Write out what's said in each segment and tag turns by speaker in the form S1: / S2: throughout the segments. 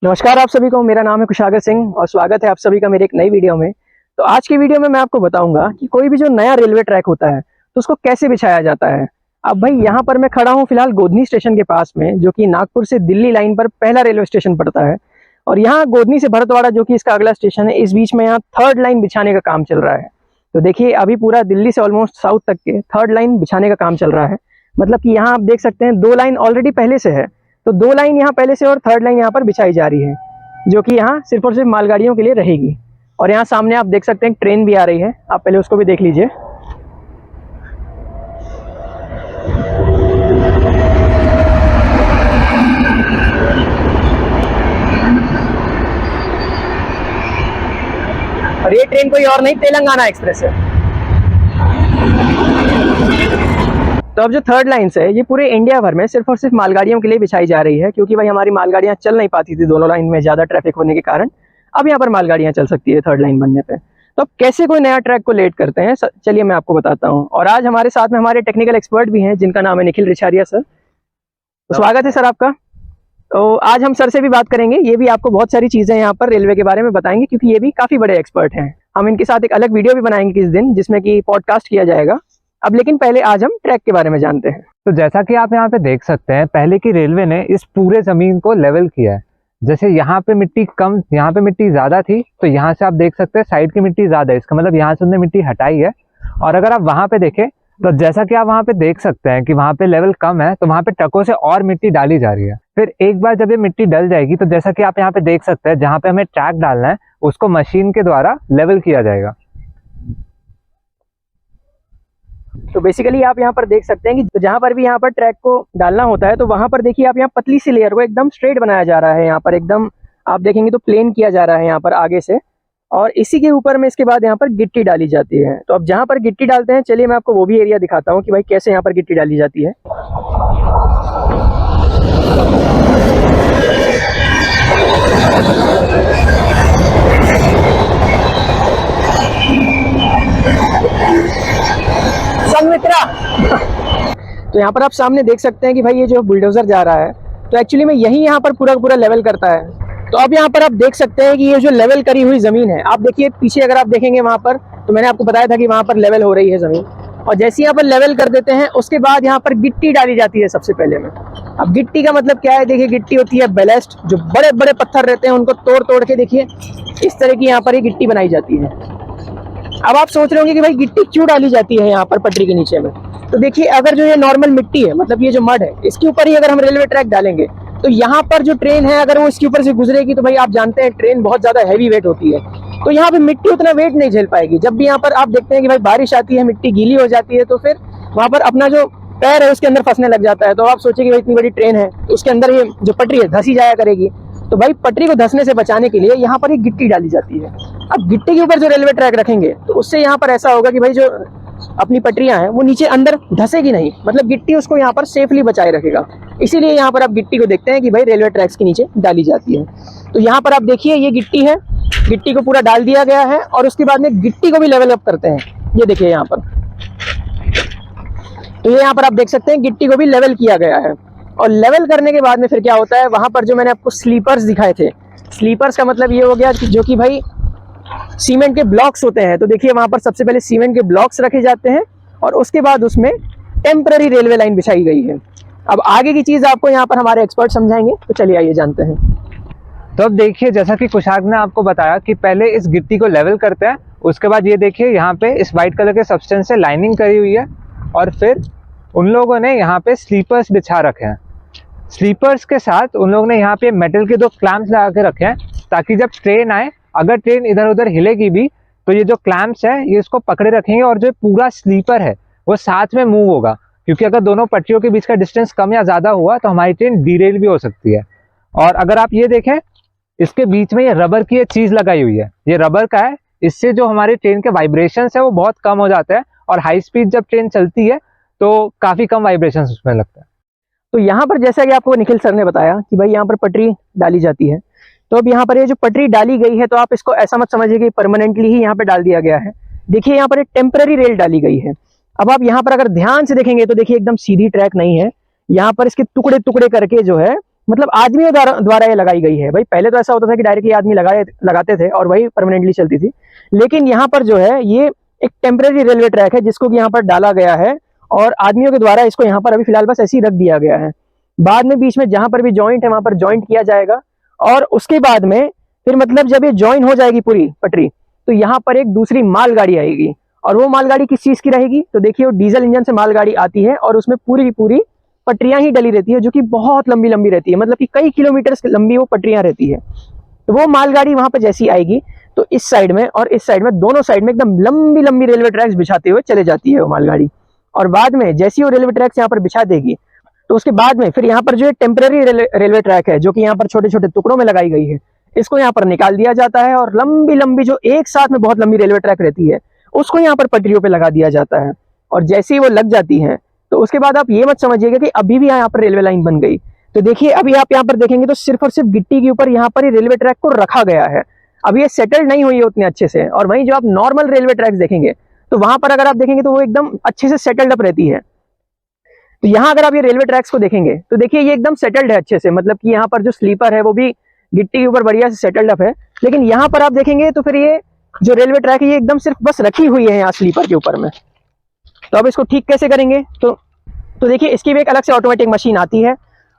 S1: नमस्कार आप सभी को। मेरा नाम है कुशागर सिंह और स्वागत है आप सभी का मेरे एक नई वीडियो में। तो आज की वीडियो में मैं आपको बताऊंगा कि कोई भी जो नया रेलवे ट्रैक होता है तो उसको कैसे बिछाया जाता है। अब भाई यहाँ पर मैं खड़ा हूँ फिलहाल गोधनी स्टेशन के पास में, जो कि नागपुर से दिल्ली लाइन पर पहला रेलवे स्टेशन पड़ता है। और यहाँ गोधनी से भरतवाड़ा जो कि इसका अगला स्टेशन है, इस बीच में यहाँ थर्ड लाइन बिछाने का काम चल रहा है। तो देखिए अभी पूरा दिल्ली से ऑलमोस्ट साउथ तक के थर्ड लाइन बिछाने का काम चल रहा है। मतलब कि यहाँ आप देख सकते हैं 2 लाइन ऑलरेडी पहले से है, तो 2 लाइन यहाँ पहले से और थर्ड लाइन यहाँ पर बिछाई जा रही है, जो कि यहाँ सिर्फ और सिर्फ मालगाड़ियों के लिए रहेगी। और यहाँ सामने आप देख सकते हैं ट्रेन भी आ रही है, आप पहले उसको भी देख लीजिए। और ये ट्रेन कोई और नहीं, तेलंगाना एक्सप्रेस है। तो अब जो थर्ड लाइन है ये पूरे इंडिया भर में सिर्फ और सिर्फ मालगाड़ियों के लिए बिछाई जा रही है, क्योंकि भाई हमारी मालगाड़ियां चल नहीं पाती थी दोनों लाइन में ज़्यादा ट्रैफिक होने के कारण। अब यहाँ पर मालगाड़ियां चल सकती है थर्ड लाइन बनने पे। तो अब कैसे कोई नया ट्रैक को लेट करते हैं, चलिए मैं आपको बताता हूँ। और आज हमारे साथ में हमारे टेक्निकल एक्सपर्ट भी हैं, जिनका नाम है निखिल रिछारिया सर। तो स्वागत है सर आपका। तो आज हम सर से भी बात करेंगे, ये भी आपको बहुत सारी चीज़ें यहाँ पर रेलवे के बारे में बताएंगे, क्योंकि ये भी काफ़ी बड़े एक्सपर्ट हैं। हम इनके साथ एक अलग वीडियो भी बनाएंगे किस दिन, जिसमें कि पॉडकास्ट किया जाएगा। अब लेकिन पहले आज हम ट्रैक के बारे में जानते हैं।
S2: तो जैसा कि आप यहाँ पे देख सकते हैं, पहले की रेलवे ने इस पूरे जमीन को लेवल किया है। जैसे यहाँ पे मिट्टी कम, यहाँ पे मिट्टी ज्यादा थी, तो यहाँ से आप देख सकते हैं साइड की मिट्टी ज्यादा है, इसका मतलब यहाँ से उन्होंने मिट्टी हटाई है। और अगर आप वहाँ पे देखें तो जैसा कि आप वहाँ पे देख सकते हैं कि वहाँ पे लेवल कम है, तो वहाँ पे ट्रकों से और मिट्टी डाली जा रही है। फिर एक बार जब ये मिट्टी डल जाएगी, तो जैसा कि आप यहाँ पे देख सकते हैं, जहाँ पे हमें ट्रैक डालना है उसको मशीन के द्वारा लेवल किया जाएगा।
S1: तो बेसिकली आप यहाँ पर देख सकते हैं कि तो जहाँ पर भी यहाँ पर ट्रैक को डालना होता है, तो वहाँ पर देखिए आप यहाँ पतली सी लेयर को एकदम स्ट्रेट बनाया जा रहा है। यहाँ पर एकदम आप देखेंगे तो प्लेन किया जा रहा है यहाँ पर आगे से, और इसी के ऊपर में इसके बाद यहाँ पर गिट्टी डाली जाती है। तो अब जहाँ पर गिट्टी डालते हैं, चलिए मैं आपको वो भी एरिया दिखाता हूँ कि भाई कैसे यहाँ पर गिट्टी डाली जाती है। संमित्रा तो यहाँ पर आप सामने देख सकते हैं कि भाई ये जो बुलडोजर जा रहा है, तो एक्चुअली में यही यहाँ पर पूरा पूरा लेवल करता है। तो अब यहाँ पर आप देख सकते हैं कि ये जो लेवल करी हुई जमीन है, आप देखिए पीछे अगर आप देखेंगे वहां पर, तो मैंने आपको बताया था कि वहां पर लेवल हो रही है जमीन। और जैसे यहाँ पर लेवल कर देते हैं, उसके बाद यहाँ पर गिट्टी डाली जाती है सबसे पहले में। अब गिट्टी का मतलब क्या है, देखिए गिट्टी होती है बैलेस्ट, जो बड़े बड़े पत्थर रहते हैं उनको तोड़ तोड़ के देखिए इस तरह की यहाँ पर ये गिट्टी बनाई जाती है। अब आप सोच रहे होंगे कि भाई गिट्टी क्यों डाली जाती है यहाँ पर पटरी के नीचे में। तो देखिए अगर जो ये नॉर्मल मिट्टी है, मतलब ये जो मड है, इसके ऊपर ही अगर हम रेलवे ट्रैक डालेंगे, तो यहाँ पर जो ट्रेन है अगर वो इसके ऊपर से गुजरेगी, तो भाई आप जानते हैं ट्रेन बहुत ज्यादा हैवी वेट होती है, तो यहाँ पे मिट्टी उतना वेट नहीं झेल पाएगी। जब भी यहाँ पर आप देखते हैं कि भाई बारिश आती है, मिट्टी गीली हो जाती है, तो फिर वहां पर अपना जो पैर है उसके अंदर फंसने लग जाता है। तो आप सोचिए कि भाई इतनी बड़ी ट्रेन है, उसके अंदर ये जो पटरी है धसी जाया करेगी। तो भाई पटरी को धसने से बचाने के लिए यहाँ पर एक गिट्टी डाली जाती है। अब गिट्टी के ऊपर जो रेलवे ट्रैक रखेंगे, तो उससे यहाँ पर ऐसा होगा कि भाई जो अपनी पटरियां हैं वो नीचे अंदर धसेगी नहीं, मतलब गिट्टी उसको यहाँ पर सेफली बचाए रखेगा। इसीलिए यहाँ पर आप गिट्टी को देखते हैं कि भाई रेलवे ट्रैक्स के नीचे डाली जाती है। तो यहाँ पर आप देखिए ये गिट्टी है, गिट्टी को पूरा डाल दिया गया है, और उसके बाद में गिट्टी को भी लेवल अप करते हैं। ये देखिए यहाँ पर, तो ये यहाँ पर आप देख सकते हैं गिट्टी को भी लेवल किया गया है। और लेवल करने के बाद में फिर क्या होता है, वहां पर जो मैंने आपको स्लीपर्स दिखाए थे, स्लीपर्स का मतलब ये हो गया कि जो कि भाई सीमेंट के ब्लॉक्स होते हैं। तो देखिए वहां पर सबसे पहले सीमेंट के ब्लॉक्स रखे जाते हैं, और उसके बाद उसमें टेम्पररी रेलवे लाइन बिछाई गई है। अब आगे की चीज आपको यहाँ पर हमारे एक्सपर्ट समझाएंगे, तो चलिए आइए जानते हैं।
S2: तो अब देखिए, जैसा कि कुशाग ने आपको बताया कि पहले इस गिट्टी को लेवल करते हैं, उसके बाद ये देखिए यहाँ पे इस वाइट कलर के सब्सटेंस से लाइनिंग करी हुई है, और फिर उन लोगों ने यहाँ पे स्लीपर्स बिछा रखे हैं। स्लीपर्स के साथ उन लोगों ने यहाँ पे मेटल के 2 क्लैम्प्स लगा के रखे हैं, ताकि जब ट्रेन आए, अगर ट्रेन इधर उधर हिलेगी भी, तो ये जो क्लैम्प्स है ये इसको पकड़े रखेंगे, और जो पूरा स्लीपर है वो साथ में मूव होगा। क्योंकि अगर दोनों पटरियों के बीच का डिस्टेंस कम या ज़्यादा हुआ तो हमारी ट्रेन डीरेल भी हो सकती है। और अगर आप ये देखें, इसके बीच में ये रबर की एक चीज़ लगाई हुई है, ये रबर का है। इससे जो हमारी ट्रेन के वाइब्रेशंस है वो बहुत कम हो जाते हैं, और हाई स्पीड जब ट्रेन चलती है तो काफ़ी कम वाइब्रेशंस उसमें लगता है।
S1: तो यहाँ पर जैसा कि आपको निखिल सर ने बताया कि भाई यहाँ पर पटरी डाली जाती है, तो अब यहाँ पर ये जो पटरी डाली गई है, तो आप इसको ऐसा मत समझिए कि परमानेंटली ही यहाँ पे डाल दिया गया है। देखिए यहाँ पर एक टेम्पररी रेल डाली गई है। अब आप यहाँ पर अगर ध्यान से देखेंगे तो देखिए एकदम सीधी ट्रैक नहीं है, यहाँ पर इसके टुकड़े टुकड़े करके जो है मतलब आदमियों द्वारा ये लगाई गई है। भाई पहले तो ऐसा होता था कि डायरेक्टली आदमी लगाते थे और वही परमानेंटली चलती थी, लेकिन यहाँ पर जो है ये एक टेम्परेरी रेलवे ट्रैक है जिसको कि यहाँ पर डाला गया है और आदमियों के द्वारा इसको यहाँ पर अभी फिलहाल बस ऐसे ही रख दिया गया है। बाद में बीच में जहां पर भी जॉइंट है वहां पर जॉइंट किया जाएगा और उसके बाद में फिर मतलब जब ये ज्वाइन हो जाएगी पूरी पटरी तो यहाँ पर एक दूसरी मालगाड़ी आएगी। और वो मालगाड़ी किस चीज की रहेगी? तो देखिए वो डीजल इंजन से मालगाड़ी आती है और उसमें पूरी की पूरी पटरियां ही डली रहती है, जो कि बहुत लंबी लंबी रहती है, मतलब कि कई किलोमीटर लंबी वो पटरियां रहती है। तो वो मालगाड़ी वहां पर जैसी आएगी तो इस साइड में और इस साइड में दोनों साइड में एकदम लंबी लंबी रेलवे ट्रैक्स बिछाते हुए चले जाती है वो मालगाड़ी। और बाद में जैसी वो रेलवे ट्रैक्स यहाँ पर बिछा देगी तो उसके बाद में फिर यहाँ पर जो टेम्पररी रेलवे ट्रैक है जो कि यहाँ पर छोटे छोटे टुकड़ों में लगाई गई है, इसको यहाँ पर निकाल दिया जाता है और लंबी लंबी जो एक साथ में बहुत लंबी रेलवे ट्रैक रहती है उसको यहाँ पर पटरियों पे लगा दिया जाता है। और जैसे ही वो लग जाती है तो उसके बाद आप ये मत समझिएगा कि अभी भी यहाँ पर रेलवे लाइन बन गई। तो देखिए अभी आप यहाँ पर देखेंगे तो सिर्फ और सिर्फ गिट्टी के ऊपर यहाँ पर ही रेलवे ट्रैक को रखा गया है, अभी ये सेटल्ड नहीं हुई है उतने अच्छे से। और वहीं जो आप नॉर्मल रेलवे ट्रैक्स देखेंगे तो वहां पर अगर आप देखेंगे तो वो एकदम अच्छे से सेटल्ड अप रहती है। तो यहाँ अगर आप ये रेलवे ट्रैक्स को देखेंगे तो देखिए ये एकदम सेटल्ड है अच्छे से, मतलब कि यहाँ पर जो स्लीपर है वो भी गिट्टी के ऊपर बढ़िया से सेटल्ड अप है। लेकिन यहाँ पर आप देखेंगे तो फिर ये जो रेलवे ट्रैक है ये एकदम सिर्फ बस रखी हुई है यहाँ स्लीपर के ऊपर में। तो अब इसको ठीक कैसे करेंगे? तो देखिए इसकी भी एक अलग से ऑटोमेटिक मशीन आती है,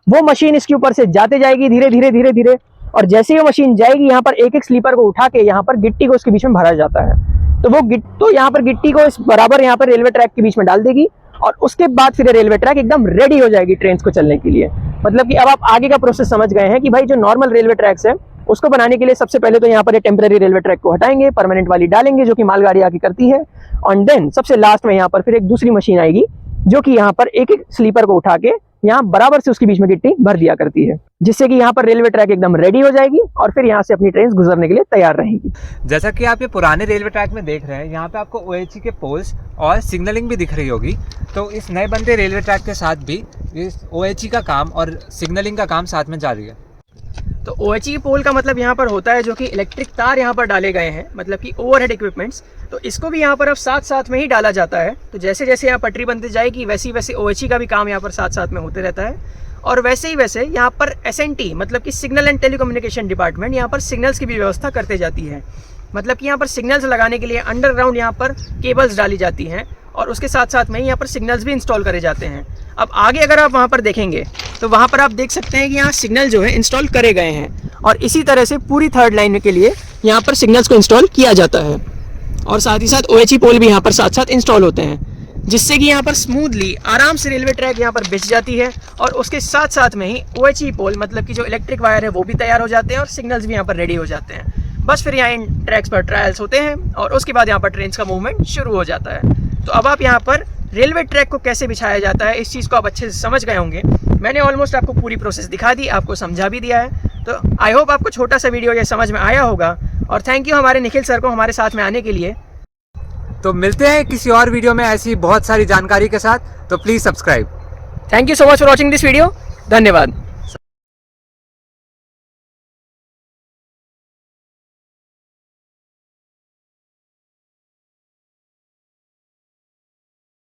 S1: वो मशीन इसके ऊपर से जाते जाएगी धीरे धीरे धीरे धीरे, और जैसे ही वो मशीन जाएगी यहाँ पर एक एक स्लीपर को उठा के यहाँ पर गिट्टी को उसके बीच में भरा जाता है। तो वो यहाँ पर गिट्टी को इस बराबर यहाँ पर रेलवे ट्रैक के बीच में डाल देगी और उसके बाद फिर रेलवे ट्रैक एकदम रेडी हो जाएगी ट्रेन को चलने के लिए। मतलब कि अब आप आगे का प्रोसेस समझ गए हैं कि भाई जो नॉर्मल रेलवे ट्रैक्स है उसको बनाने के लिए सबसे पहले तो यहाँ पर टेम्पररी रेलवे ट्रैक को हटाएंगे, परमानेंट वाली डालेंगे जो कि मालगाड़ी आके करती है, और देन सबसे लास्ट में यहाँ पर फिर एक दूसरी मशीन आएगी जो कि यहाँ पर एक एक स्लीपर को उठा के यहाँ बराबर से उसके बीच में गिट्टी भर दिया करती है, जिससे कि यहाँ पर रेलवे ट्रैक एकदम रेडी हो जाएगी और फिर यहाँ से अपनी ट्रेन गुजरने के लिए तैयार रहेगी।
S2: जैसा कि आप ये पुराने रेलवे ट्रैक में देख रहे हैं, यहाँ पे आपको OHE के पोल्स और सिग्नलिंग भी दिख रही होगी। तो इस नए बनते रेलवे ट्रैक के साथ भी इस OHE का काम और सिग्नलिंग का काम साथ में जारी है।
S1: तो OHE पोल का मतलब यहाँ पर होता है जो कि इलेक्ट्रिक तार यहाँ पर डाले गए हैं, मतलब कि ओवरहेड इक्विपमेंट्स, तो इसको भी यहाँ पर अब साथ साथ में ही डाला जाता है। तो जैसे जैसे यहाँ पटरी बनती जाएगी वैसे वैसे OHE का भी काम यहाँ पर साथ साथ में होते रहता है। और वैसे ही वैसे यहाँ पर SNT मतलब कि सिग्नल एंड टेलीकम्युनिकेशन डिपार्टमेंट यहाँ पर सिग्नल्स की भी व्यवस्था करते जाती है। मतलब कि यहाँ पर सिग्नल्स लगाने के लिए अंडरग्राउंड यहाँ पर केबल्स डाली जाती हैं और उसके साथ साथ में यहाँ पर सिग्नल्स भी इंस्टॉल करे जाते हैं। अब आगे अगर आप वहाँ पर देखेंगे तो वहाँ पर आप देख सकते हैं कि यहाँ सिग्नल जो है इंस्टॉल करे गए हैं और इसी तरह से पूरी थर्ड लाइन के लिए यहाँ पर सिग्नल्स को इंस्टॉल किया जाता है। और साथ ही साथ OHE पोल भी यहाँ पर साथ साथ इंस्टॉल होते हैं, जिससे कि यहाँ पर स्मूथली आराम से रेलवे ट्रैक यहाँ पर बिछ जाती है। और उसके साथ साथ में ही OHE पोल मतलब कि जो इलेक्ट्रिक वायर है वो भी तैयार हो जाते हैं और सिग्नल्स भी यहाँ पर रेडी हो जाते हैं। बस फिर यहाँ इन ट्रैक्स पर ट्रायल्स होते हैं और उसके बाद यहाँ पर ट्रेन का मूवमेंट शुरू हो जाता है। तो अब आप यहाँ पर रेलवे ट्रैक को कैसे बिछाया जाता है इस चीज़ को आप अच्छे से समझ गए होंगे। मैंने ऑलमोस्ट आपको पूरी प्रोसेस दिखा दी, आपको समझा भी दिया है। तो आई होप आपको छोटा सा वीडियो ये समझ में आया होगा और थैंक यू हमारे निखिल सर को हमारे साथ में आने के लिए।
S2: तो मिलते हैं किसी और वीडियो में ऐसी बहुत सारी जानकारी के साथ, तो please subscribe.
S1: Thank you so much for watching this video. धन्यवाद।